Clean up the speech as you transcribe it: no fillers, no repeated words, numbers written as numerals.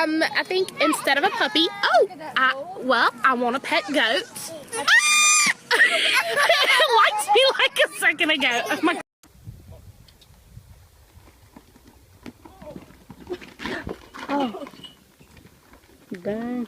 I think instead of a puppy, I want a pet goat. It liked me like a second ago. Oh my. Oh. Dang.